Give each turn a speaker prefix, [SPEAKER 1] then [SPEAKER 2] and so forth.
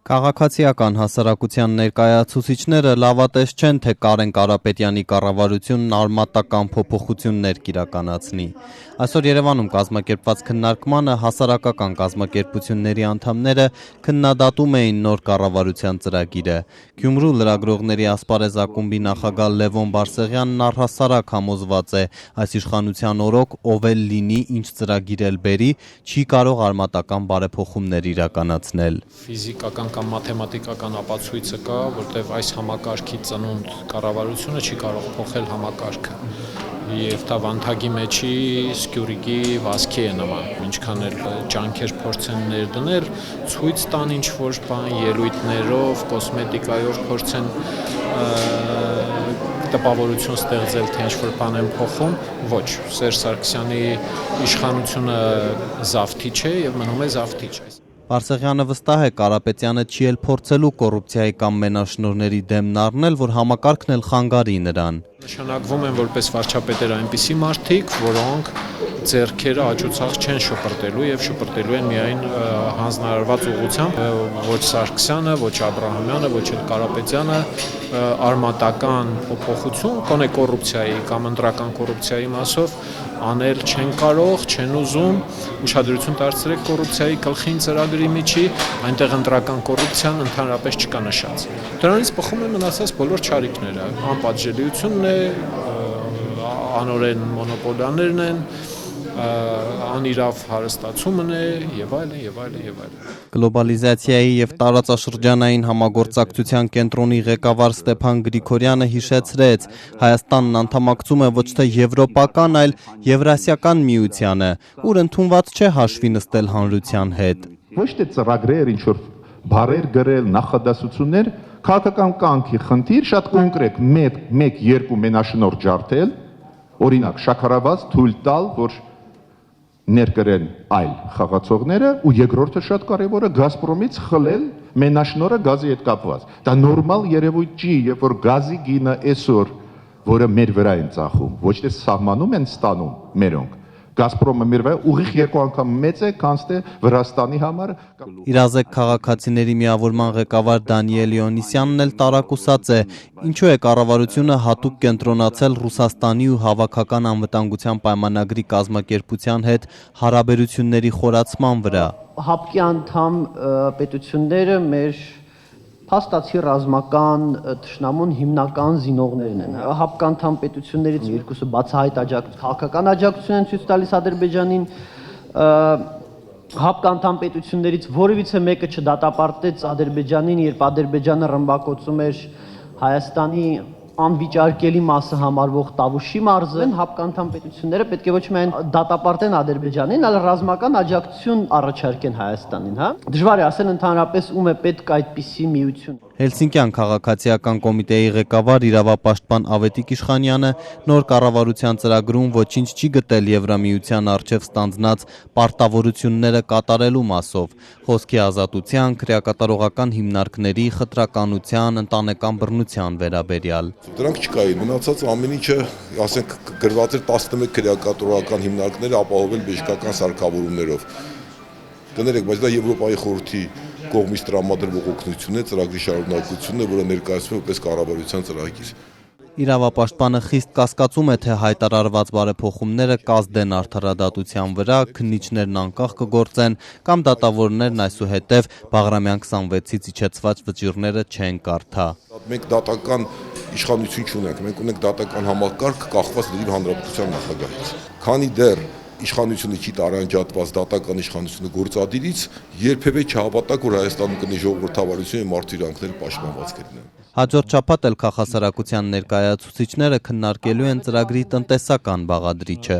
[SPEAKER 1] Քաղաքացիական հասարակության ներկայացուցիչները լավատես չեն, թե Կարեն Կարապետյանի կառավարությունն արմատական փոփոխություններ կիրականացնի։ Այսօր Երևանում կազմակերպված քննարկմանը հասարակական կազմակերպությունների անդամները քննադատում էին նոր կառավարության ծրագիրը։ Գյումրու լրագրողների ասպարեզ ակումբի նախագահ Լևոն Բարսեղյանն առհասարակ համոզված է, այս իշխանության օրոք ով էլ լինի, ինչ ծրագիր էլ բերի, չի կարող արմատական բարեփոխումներ իրականացնել։
[SPEAKER 2] Ֆիզիկական կամ մաթեմատիկական ապացույցը կա, որտեղ այս համակարգի ծնունդ կառավարությունը չի կարող փոխել համակարգը։ Եվ դա վանդակի մեջի սկյուրիկի վազքի է նման, ինչքան էլ ջանքեր փորձեն ներդնել, ցույց տան ինչ-որ բան, ելույթներով, կոսմետիկայով փորձեն տպավորություն ստեղծել, թե ինչ-որ բան են փոխում, ոչ, Սերժ Սարգսյանի իշխանությունը զավթիչ է եւ մնում է զավթիչ։
[SPEAKER 1] Բարսեղյանը վստահ է, Կարապետյանը չի էլ փորձելու կոռուպցիայի կամ մենաշնորհների դեմն առնել, որ համակարգն էլ խանգարի նրան։
[SPEAKER 2] Նշանակվում են որպես վարչապետեր այնպիսի մարդիկ, որոնք ձեռքերը աջուցած չեն շպրտելու եւ շպրտելու են միայն հանձնարարված ուղղությամբ, ոչ Սարգսյանը, ոչ Աբրահամյանը, ոչ էլ Կարապետյանը արմատական փոփոխություն կոնե կոռուպցիայի կամ ընտրական կոռուպցիայի մասով անել չեն կարող, չեն ուզում, ուշադրություն դարձրեք կոռուպցիայի գլխին ծրագրի միջի, այնտեղ ընտրական կոռուպցիան ընդհանրապես չկա նշած։ Դրանից բխում է մնացած բոլոր չարիքները, անպատժելիությունն է, անօրեն մոնոպոլիաներն են, անիրավ հարստացումն է եւ այլն եւ այլն եւ այլն։
[SPEAKER 1] Գլոբալիզացիայի եւ տարածաշրջանային համագործակցության կենտրոնի ղեկավար Ստեփան Գրիգորյանը հիշեցրեց, Հայաստանն անդամակցում է ոչ թե եվրոպական, այլ եվրասիական միությանը, ուր ընդունված չէ հաշվի նստել հանրության հետ։
[SPEAKER 3] Ոչ թե ծրագրեր, ինչ որ բարեր գրել, նախադասություններ, քաղաքական կյանքի խնդիր շատ կոնկրետ, մեկ-երկու մենաշնորհ ջարդել, օրինակ շաքարավազ թույլ տալ, որ ներկրեն այլ խաղացողները ու երկրորդը շատ կարևորը Գազպրոմից խլել մենաշնորհը գազի հետ կապված։ Դա նորմալ երևույթ չի, երբ որ գազի գինը այսօր, որը մեր վրա են ծախում, ոչ թե սահմանում են ստանում մերոնք։ Գազպրոմը մեր վրա ուղիղ երկու անգամ մեծ է, քան թե Վրաստանի համար։
[SPEAKER 1] Իրազեկ քաղաքացիների միավորման ղեկավար Դանիել Իոնիսյանն էլ տարակուսած է, ինչու է կառավարությունը հատուկ կենտրոնացել Ռուսաստանի ու հավաքական անվտանգության պայմանագրի կազմակերպության հետ հարաբերությունների խորացման վրա։
[SPEAKER 4] Հապկի անդամ պետությունները մեր փաստացի ռազմական թշնամուն հիմնական զինողներն են։ Հապկանդամ պետություններից երկուսը բացահայտ քաղաքական աջակցություն են ցույց տալիս Ադրբեջանին, հապկանդամ պետություններից որևիցե մեկը չդատապարտեց Ադրբեջանին, երբ Ադրբեջանը ռմբակոծում էր Հայաստանի անվիճարկելի մասը համարվող Տավուշի մարզը, հապկանդամ պետությունները պետք է ոչ միայն դատապարտեն Ադրբեջանին, այլ ռազմական աջակցություն առաջարկեն Հայաստանին, հա։ Դժվար է ասել ընդհանրապես ում է պետք այդպիսի միություն։
[SPEAKER 1] Հելսինկյան քաղաքացիական կոմիտեի ղեկավար իրավապաշտպան Ավետիք Իշխանյանը նոր կառավարության ծրագրում ոչինչ չի գտել Եվրամիության առջև ստանձնած պարտավորությունները կատարելու մասով, խոսքի ազատության, քրեակատարողական հիմնարկների, խտրականության, ընտանեկան բռնության վերաբերյալ։
[SPEAKER 5] Դրանք չկային, մնացած ամեն ինչը, ասենք, գրված էր 11 քրեակատարողական հիմնարկները ապահովել բժշկական սարքավորումներով։ Կներեք, բայց դա Եվրոպայի խորհրդի կողմից տրամադրվող օգնությունն է, ծրագրի շարունակությունն է, որը ներկայացվում է որպես կառավարության ծրագիր։
[SPEAKER 1] Իրավապաշտպանը խիստ կասկածում է, թե հայտարարված բարեփոխումները կազդեն արդարադատության վրա, քննիչներն անկախ կգործեն կամ դատավորներն այսուհետև Բաղրամյան 26-ից իջեցված վճիռները չեն կարդա։
[SPEAKER 5] Մենք դատական իշխանություն չունենք, մենք ունենք դատական համակարգ կախված լրիվ հանրապետության նախագահից։ Քանի դեռ իշխանությունը չի տարանջատված դատական իշխանությունը գործադիրից, երբևէ չհավատակ, որ Հայաստանում կնի ժողովրդավարություն եւ մարդու իրանքները պաշտպանված կլինեն։
[SPEAKER 1] Հաջորդ շաբաթ էլ քաղաքասարակության ներկայացուցիչները քննարկելու են ծրագրի տնտեսական բաղադրիչը։